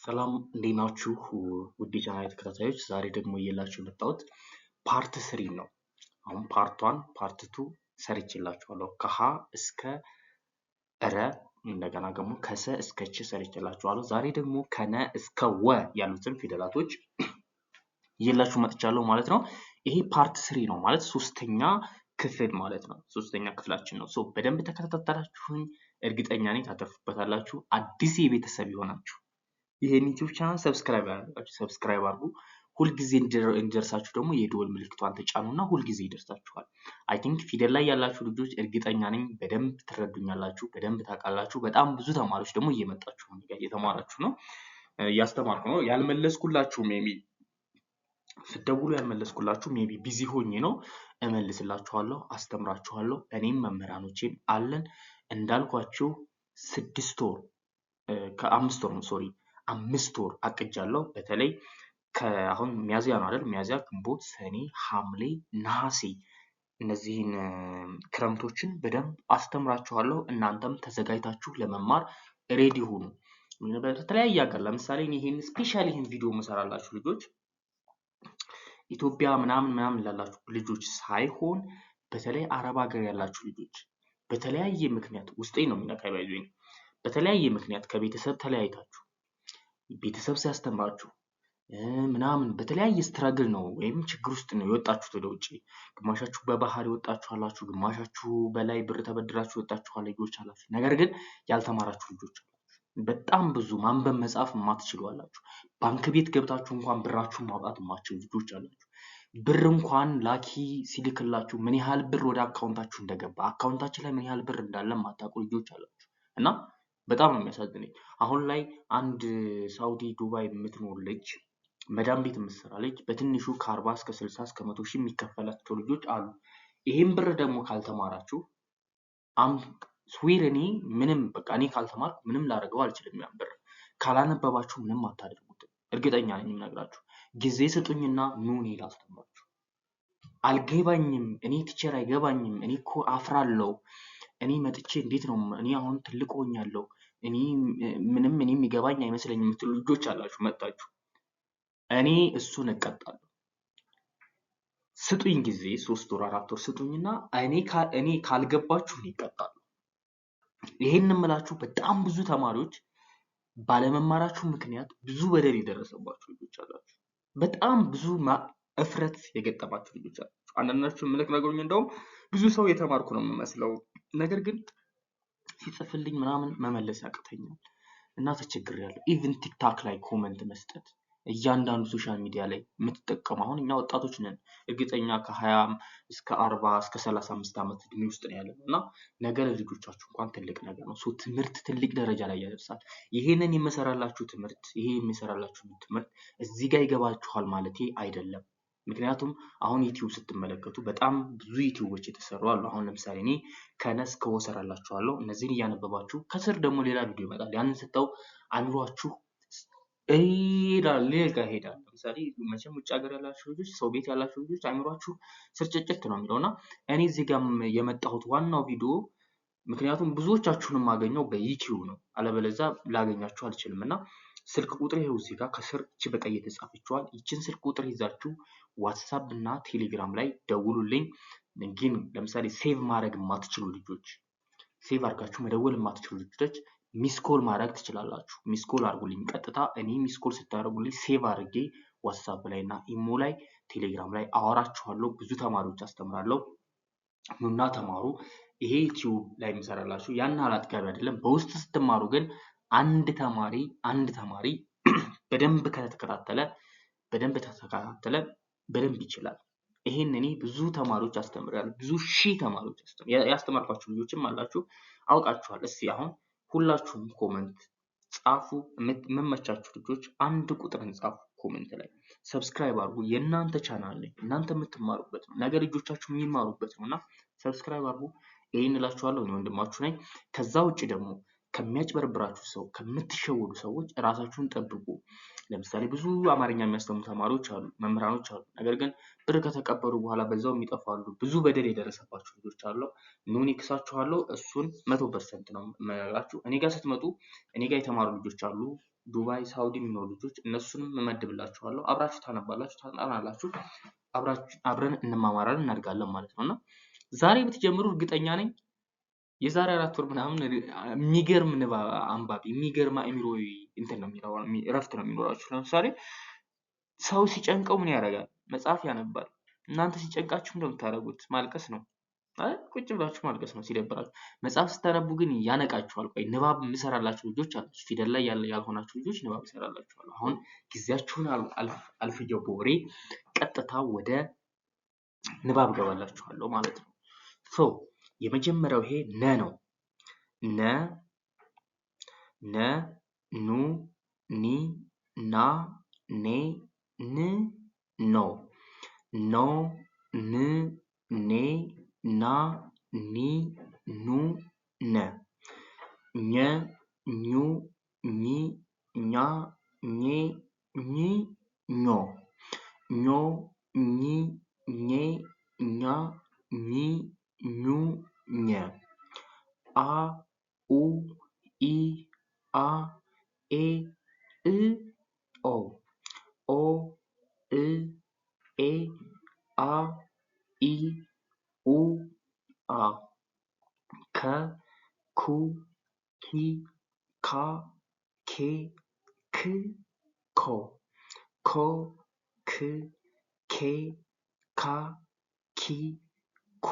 ሰላም እንዴት ናችሁ? ውድ የቻናሌ ተከታታዮች ዛሬ ደግሞ እየላችሁ የመጣሁት ፓርት 3 ነው። አሁን ፓርት 1 ፓርት 2 ሰርቼላችኋለሁ። ከሀ እስከ ረ እንደገና ደግሞ ከሰ እስከ ች ሰርቼላችኋለሁ። ዛሬ ደግሞ ከነ እስከ ወ ያሉትን ፊደላቶች እየላችሁ መጥቻለሁ ማለት ነው። ይሄ ፓርት 3 ነው ማለት ሶስተኛ ክፍል ማለት ነው። ሶስተኛ ክፍላችን ነው። በደንብ ተከታተላችሁኝ እርግጠኛ ነኝ ታተርፉበታላችሁ። አዲስ የቤተሰብ ይሆናችሁ ይሄን ዩቲዩብ ቻናል ሰብስክራይብ አድርጉ። ሁል ጊዜ እንዲደርሳችሁ ደግሞ የደወል ምልክቷን ተጫኑና ሁል ጊዜ ይደርሳችኋል። አይ ቲንክ ፊደል ላይ ያላችሁ ልጆች እርግጠኛ ነኝ በደንብ ትረዱኛላችሁ፣ በደንብ ታውቃላችሁ። በጣም ብዙ ተማሪዎች ደግሞ እየመጣችሁ ነው፣ እየተማራችሁ ነው፣ እያስተማርኩ ነው። ያልመለስኩላችሁ ሜቢ ስትደውሉ ያልመለስኩላችሁ ሜቢ ቢዚ ሆኜ ነው። እመልስላችኋለሁ፣ አስተምራችኋለሁ። እኔም መምህራኖቼም አለን እንዳልኳችሁ 6 ወር ከ5 ወር ነው ሶሪ 5 ወር አቅጃለሁ። በተለይ ከአሁን ሚያዚያ ነው አይደል? ሚያዚያ፣ ግንቦት፣ ሰኔ፣ ሐምሌ፣ ነሐሴ እነዚህን ክረምቶችን በደንብ አስተምራችኋለሁ። እናንተም ተዘጋጅታችሁ ለመማር ሬዲ ሁኑ። በተለያየ ሀገር ለምሳሌ ይሄን ስፔሻሊ ይሄን ቪዲዮ መሰራላችሁ ልጆች ኢትዮጵያ ምናምን ላላችሁ ልጆች ሳይሆን በተለይ አረብ ሀገር ያላችሁ ልጆች በተለያየ ምክንያት ውስጤ ነው የሚነካው ባይዙኝ በተለያየ ምክንያት ከቤተሰብ ተለያይታችሁ ቤተሰብ ሲያስተምራችሁ ምናምን በተለያየ ስትራግል ነው ወይም ችግር ውስጥ ነው የወጣችሁት ወደ ውጪ። ግማሻችሁ በባህር ይወጣችሁ አላችሁ፣ ግማሻችሁ በላይ ብር ተበድራችሁ ወጣችሁ ልጆች አላችሁ። ነገር ግን ያልተማራችሁ ልጆች አላችሁ። በጣም ብዙ ማንበብ መጻፍ የማትችሉ አላችሁ። ባንክ ቤት ገብታችሁ እንኳን ብራችሁን ማውጣት የማትችሉ ልጆች አላችሁ። ብር እንኳን ላኪ ሲልክላችሁ ምን ያህል ብር ወደ አካውንታችሁ እንደገባ አካውንታችን ላይ ምን ያህል ብር እንዳለ የማታውቁ ልጆች አላችሁ እና በጣም ነው የሚያሳዝነኝ። አሁን ላይ አንድ ሳውዲ ዱባይ የምትኖር ልጅ መዳም ቤት የምትሰራ ልጅ በትንሹ ከ40 እስከ 60 እስከ 100 ሺህ የሚከፈላቸው ልጆች አሉ። ይሄን ብር ደግሞ ካልተማራችሁ ስዌር እኔ ምንም በቃ እኔ ካልተማርኩ ምንም ላደርገው አልችልም። ያን ብር ካላነበባችሁ ምንም አታደርጉትም። እርግጠኛ ነኝ የምነግራችሁ። ጊዜ ስጡኝና ኑ እኔ ላስተምራችሁ። አልገባኝም፣ እኔ ቲቸር አይገባኝም፣ እኔ እኮ አፍራለሁ፣ እኔ መጥቼ እንዴት ነው እኔ አሁን ትልቅ ሆኛለሁ፣ እኔ የሚገባኝ አይመስለኝም የምትሉ ልጆች አላችሁ። መጣችሁ እኔ እሱን እቀጣለሁ። ስጡኝ ጊዜ 3 ወር 4 ወር ስጡኝና እኔ ካልገባችሁ እኔ እቀጣለሁ። ይሄን እምላችሁ በጣም ብዙ ተማሪዎች ባለመማራችሁ ምክንያት ብዙ በደል የደረሰባችሁ ልጆች አላችሁ። በጣም ብዙ እፍረት የገጠማችሁ ልጆች አላችሁ። አንዳንዳችሁ ነገሩኝ እንደውም ብዙ ሰው የተማርኩ ነው የምመስለው፣ ነገር ግን ሲጽፍልኝ ምናምን መመለስ ያቅተኛል እና ተቸግሬያለሁ። ኢቭን ቲክታክ ላይ ኮሜንት መስጠት እያንዳንዱ ሶሻል ሚዲያ ላይ የምትጠቀሙ አሁን እኛ ወጣቶች ነን። እርግጠኛ ከ20 እስከ 40 እስከ 35 ዓመት እድሜ ውስጥ ነው ያለነው እና ነገር ልጆቻችሁ እንኳን ትልቅ ነገር ነው። ትምህርት ትልቅ ደረጃ ላይ ያደርሳል። ይሄንን የምሰራላችሁ ትምህርት እዚህ ጋር ይገባችኋል ማለት አይደለም። ምክንያቱም አሁን ዩቲዩብ ስትመለከቱ በጣም ብዙ ዩቲዩቦች የተሰሩ አሉ። አሁን ለምሳሌ እኔ ከነስ ከወሰራላችኋለሁ። እነዚህን እያነበባችሁ ከስር ደግሞ ሌላ ቪዲዮ ይመጣል። ያንን ስተው አእምሯችሁ ሄዳል። ለምሳሌ መቼም ውጭ ሀገር ያላችሁ ልጆች፣ ሰው ቤት ያላችሁ ልጆች አእምሯችሁ ስርጭጭት ነው የሚለውና እኔ እዚህ ጋር የመጣሁት ዋናው ቪዲዮ ምክንያቱም ብዙዎቻችሁን የማገኘው በዩቲዩብ ነው፣ አለበለዚያ ላገኛችሁ አልችልም እና ስልክ ቁጥር ይሄው እዚህ ጋር ከስር እቺ በቀይ የተጻፈችዋል። ይችን ስልክ ቁጥር ይዛችሁ ዋትስአፕ እና ቴሌግራም ላይ ደውሉልኝ። ግን ለምሳሌ ሴቭ ማድረግ የማትችሉ ልጆች፣ ሴቭ አድርጋችሁ መደወል የማትችሉ ልጆች ሚስኮል ማድረግ ትችላላችሁ። ሚስኮል አድርጉልኝ ቀጥታ። እኔ ሚስኮል ስታደርጉልኝ ሴቭ አድርጌ ዋትስአፕ ላይ እና ኢሞ ላይ ቴሌግራም ላይ አወራችኋለሁ። ብዙ ተማሪዎች አስተምራለሁ። ኑና ተማሩ። ይሄ ዩቲዩብ ላይ የምሰራላችሁ ያን አላጥጋቢ አይደለም። በውስጥ ስትማሩ ግን አንድ ተማሪ በደንብ ከተከታተለ በደንብ ይችላል። ይሄን እኔ ብዙ ተማሪዎች አስተምራለሁ። ብዙ ሺህ ተማሪዎች ያስተማርኳችሁ ልጆችም አላችሁ፣ አውቃችኋል። እስቲ አሁን ሁላችሁም ኮሜንት ጻፉ። የምመቻችሁ ልጆች አንድ ቁጥርን ጻፉ ኮሜንት ላይ። ሰብስክራይብ አድርጉ። የእናንተ ቻናል ላይ እናንተ የምትማሩበት ነው፣ ነገ ልጆቻችሁ የሚማሩበት ነውና ሰብስክራይብ አድርጉ። ይሄን እላችኋለሁ። እኔ ወንድማችሁ ነኝ። ከዛ ውጪ ደግሞ ከሚያጭበረብራችሁ ሰው ከምትሸወዱ ሰዎች ራሳችሁን ጠብቁ። ለምሳሌ ብዙ አማርኛ የሚያስተምሩ ተማሪዎች አሉ፣ መምህራኖች አሉ። ነገር ግን ብር ከተቀበሉ በኋላ በዛው የሚጠፋሉ። ብዙ በደል የደረሰባቸው ልጆች አሉ። ኑን ይክሳችኋለሁ። እሱን 100% ነው የምነግራችሁ። እኔ ጋር ስትመጡ እኔ ጋር የተማሩ ልጆች አሉ፣ ዱባይ ሳውዲ የሚኖሩ ልጆች፣ እነሱንም እመድብላችኋለሁ። አብራችሁ ታነባላችሁ፣ ታጠናላችሁ፣ አብረን እንማማራለን፣ እናድጋለን ማለት ነውና ዛሬ ብትጀምሩ እርግጠኛ ነኝ የዛሬ 4 ወር ምናምን የሚገርም አንባቢ የሚገርም አእምሮዊ እንትን ነው የሚለው እረፍት ነው የሚኖራችሁ። ለምሳሌ ሰው ሲጨንቀው ምን ያደርጋል? መጽሐፍ ያነባል። እናንተ ሲጨንቃችሁ እንደምታደርጉት ማልቀስ ነው አይደል? ቁጭ ብላችሁ ማልቀስ ነው ሲደብራችሁ። መጽሐፍ ስታነቡ ግን ያነቃችኋል። ቆይ ንባብ የምሰራላችሁ ልጆች አሉ፣ ፊደል ላይ ያልሆናችሁ ልጆች ንባብ ይሰራላችኋል። አሁን ጊዜያችሁን አልፍጀው በወሬ ቀጥታ ወደ ንባብ ገባላችኋለሁ ማለት ነው። ሶ የመጀመሪያው ይሄ ነ ነው። ነ ነ ኑ ኒ ና ኔ ን ኖ ኖ ን ኔ ና ኒ ኑ ነ ኘ ኙ ኚ ኛ ኜ ኝ ኞ ኞ ኚ ኜ ኛ ኚ ኙ ኘ አ ኡ ኢ አ ኤ እ ኦ ኦ እ ኤ አ ኢ ኡ አ ከ ኩ ኪ ካ ኬ ክ ኮ ኮ ክ ኬ ካ ኪ ኩ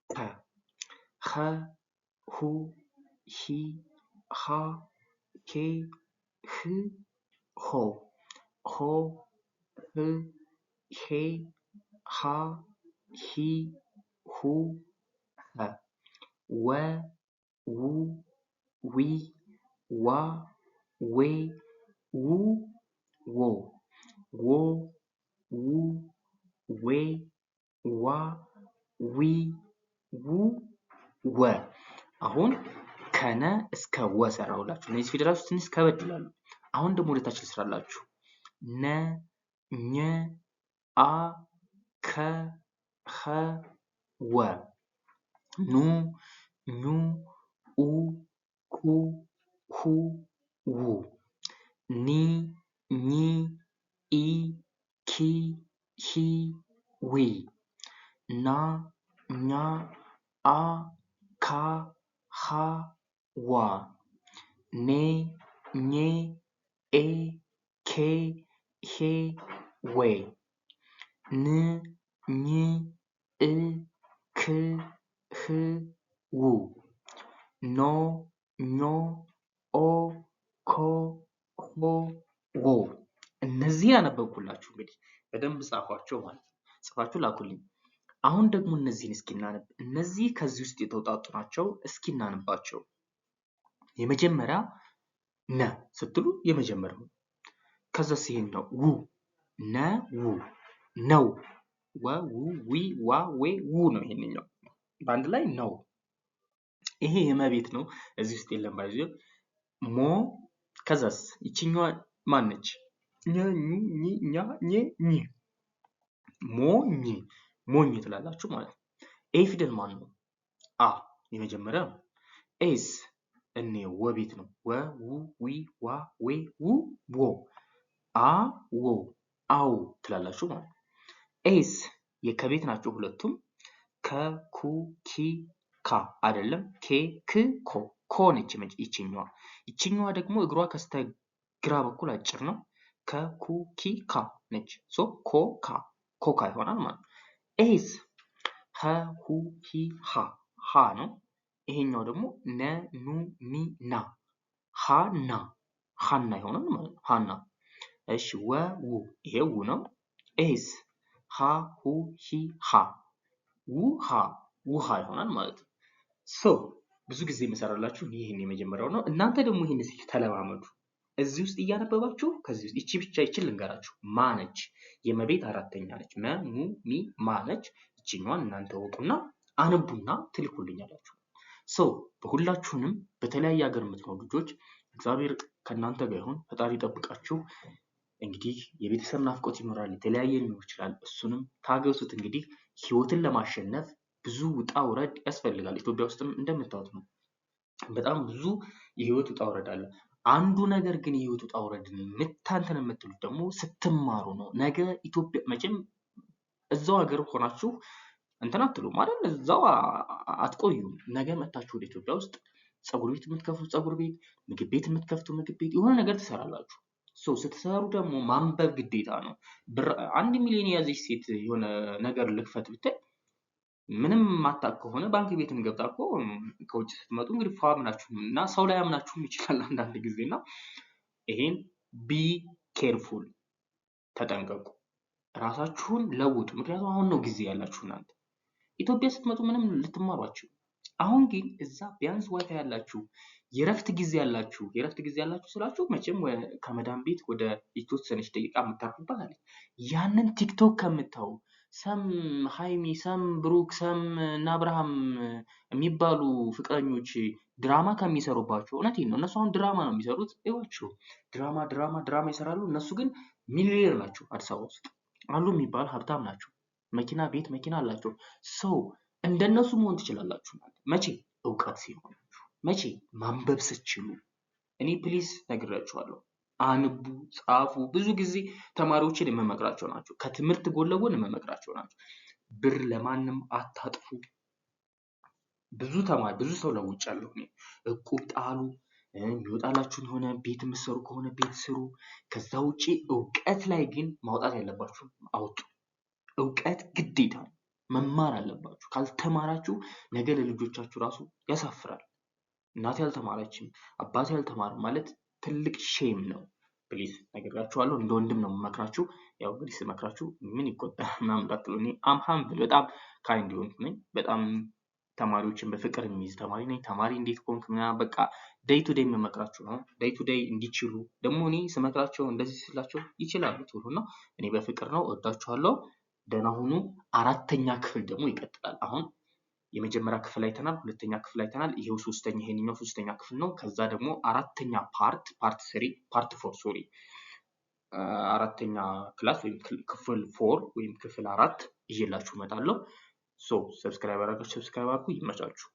ከ ኸ ሁ ሂ ሃ ሄ ህ ሆ ሆ ህ ሄ ሃ ሂ ሁ ኸ ወ ው ዊ ዋ ዌ ው ዎ ዎ ው ዌ ዋ ዊ ው ወ አሁን ከነ እስከ ወ ሰራሁላችሁ። እነዚህ ፊደላቶች ትንሽ ከበድ ይላሉ። አሁን ደግሞ ወደታች ልስራላችሁ። ነ ኘ አ ከ ኸ ወ ኑ ኙ ኡ ኩ ሁ ው ኒ ኚ ኢ ኪ ሂ ዊ ና ኛ አ ካ ሃ ዋ ኔ ኜ ኤ ኬ ሄ ዌ ን ኝ እ ክ ህ ው ኖ ኞ ኦ ኮ ሆ ዎ እነዚህ ያነበብኩላችሁ እንግዲህ በደንብ ጻፏቸው ማለት ነው። ጽፋችሁ ላኩልኝ። አሁን ደግሞ እነዚህን እስኪ እናነብ። እነዚህ ከዚህ ውስጥ የተውጣጡ ናቸው። እስኪ እናነባቸው። የመጀመሪያ ነ ስትሉ የመጀመሪያው ከዛስ ይሄን ነው ው ነ ው ነው ወ ው ዊ ዋ ዌ ው ነው። ይሄንኛው በአንድ ላይ ነው። ይሄ የመቤት ነው። እዚህ ውስጥ የለም ባይዙ ሞ ከዛስ ይችኛዋ ማን ነች? ኘ ኙ ኚ ኛ ኘ ኝ ሞኝ ሞኝ ትላላችሁ ማለት ነው። ኤ ፊደል ማን ነው? አ የመጀመሪያ ነው። ኤስ እኔ ወ ቤት ነው። ወ ው ዊ ዋ ዌ ው ዎ አ ዎ አው ትላላችሁ ማለት ነው። ኤስ የከቤት ናቸው ሁለቱም። ከ ኩ ኪ ካ አይደለም። ኬ ክ ኮ ኮ ነች ይችኛዋ ደግሞ እግሯ ከስተግራ በኩል አጭር ነው። ከ ኩ ኪ ካ ነች። ሶ ኮ ካ ኮካ ይሆናል ማለት ነው። ኤስ ሀ ሁ ሂ ሃ ሃ ነው። ይሄኛው ደግሞ ነ ኑ ኒ ና ሃና ሃና ይሆናል ማለት ነው። ሃና እሺ ወ ው ይሄ ው ነው። ኤስ ሀ ሁ ሂ ሃ ውሃ ውሃ ይሆናል ማለት ነው። ሶ ብዙ ጊዜ የምሰራላችሁ ይሄን የመጀመሪያው ነው። እናንተ ደግሞ ይሄን እስኪ ተለማመዱ። እዚህ ውስጥ እያነበባችሁ ከዚህ ውስጥ እቺ ብቻ ይችል ልንገራችሁ። ማነች የመቤት አራተኛ ነች። መ ሙ ሚ ማነች። እቺኛዋን እናንተ ወጡና አንቡና ትልኩልኛላችሁ። በሁላችሁንም በተለያየ ሀገር የምትኖሩ ልጆች እግዚአብሔር ከእናንተ ጋር ይሁን፣ ፈጣሪ ይጠብቃችሁ። እንግዲህ የቤተሰብ ናፍቆት ይኖራል፣ የተለያየ ሊኖር ይችላል። እሱንም ታገሱት። እንግዲህ ህይወትን ለማሸነፍ ብዙ ውጣ ውረድ ያስፈልጋል። ኢትዮጵያ ውስጥም እንደምታዩት ነው፣ በጣም ብዙ የህይወት ውጣ ውረድ አለ። አንዱ ነገር ግን የህይወት ውጣ ውረድን ምታንተን የምትሉት ደግሞ ስትማሩ ነው። ነገ ኢትዮጵያ መቼም እዛው ሀገር ሆናችሁ እንትን አትሉም ማለት እዛው አትቆዩም። ነገ መታችሁ ወደ ኢትዮጵያ ውስጥ ፀጉር ቤት የምትከፍቱ ፀጉር ቤት፣ ምግብ ቤት የምትከፍቱ ምግብ ቤት፣ የሆነ ነገር ትሰራላችሁ። ስትሰሩ ደግሞ ማንበብ ግዴታ ነው። 1 ሚሊዮን የያዘች ሴት የሆነ ነገር ልክፈት ብታይ ምንም ማታቅ ከሆነ ባንክ ቤት እንገብታ እኮ ከውጭ ስትመጡ እንግዲህ ፏ ምናችሁ እና ሰው ላይ አምናችሁም ይችላል አንዳንድ ጊዜ እና ይሄን ቢ ኬርፉል ተጠንቀቁ። ራሳችሁን ለውጡ። ምክንያቱም አሁን ነው ጊዜ ያላችሁ እናንተ ኢትዮጵያ ስትመጡ ምንም ልትማሯችሁ። አሁን ግን እዛ ቢያንስ ዋይፋይ ያላችሁ የረፍት ጊዜ ያላችሁ ስላችሁ መቼም ከመዳን ቤት ወደ የተወሰነች ደቂቃ የምታርፉባት አለች። ያንን ቲክቶክ ከምታዩ ሰም ሃይሚ፣ ሰም ብሩክ፣ ሰም እና አብርሃም የሚባሉ ፍቅረኞች ድራማ ከሚሰሩባቸው፣ እውነቴን ነው። እነሱ አሁን ድራማ ነው የሚሰሩት። ይኸውልህ ድራማ ይሰራሉ። እነሱ ግን ሚሊዮነር ናቸው። አዲስ አበባ ውስጥ አሉ የሚባሉ ሀብታም ናቸው። መኪና አላቸው። እንደነሱ መሆን ትችላላችሁ። መቼ? እውቀት ሲሆናችሁ፣ መቼ? ማንበብ ስትችሉ። እኔ ፕሊዝ ነግራችኋለሁ፣ አንቡ፣ ጻፉ። ብዙ ጊዜ ተማሪዎችን የምመክራቸው ናቸው። ከትምህርት ጎን ለጎን የምመክራቸው ናቸው። ብር ለማንም አታጥፉ። ብዙ ሰው ለውጫለሁ እኔ። እቁብ ጣሉ፣ የሚወጣላችሁን የሆነ ቤት የምትሰሩ ከሆነ ቤት ስሩ። ከዛ ውጪ እውቀት ላይ ግን ማውጣት ያለባችሁ አውጡ። እውቀት ግዴታ ነው። መማር አለባችሁ። ካልተማራችሁ ነገ ለልጆቻችሁ ራሱ ያሳፍራል። እናቴ አልተማረችም፣ አባቴ አልተማረም ማለት ትልቅ ሼም ነው። ፕሊዝ ነግራችኋለሁ። እንደ ወንድም ነው የምመክራችሁ። ያው እንግዲህ ስመክራችሁ ምን ይቆጠር ምናምን እንዳትሉ። እኔ አምሃምብል በጣም ካይንድ የሆንኩ ነኝ። በጣም ተማሪዎችን በፍቅር የሚይዝ ተማሪ ነኝ። ተማሪ እንዴት ኮንክ ምናምን በቃ ዴይ ቱ ዴይ የምመክራችሁ ነው። ዴይ ቱ ዴይ እንዲችሉ ደግሞ እኔ ስመክራቸው እንደዚህ ስላቸው ይችላሉ ቶሎ እና እኔ በፍቅር ነው። እወዳችኋለሁ። ደህና ሁኑ። 4ኛ ክፍል ደግሞ ይቀጥላል። አሁን የመጀመሪያ ክፍል አይተናል፣ 2ኛ ክፍል አይተናል። ይሄው ይሄንኛው 3ኛ ክፍል ነው። ከዛ ደግሞ 4ኛ ፓርት 4 ሶሪ 4ኛ ክላስ ወይም ክፍል 4 ወይም ክፍል 4 ይዤላችሁ እመጣለሁ። ሰብስክራይብ አድርጋችሁ ሰብስክራይብ አድርጉ። ይመቻችሁ።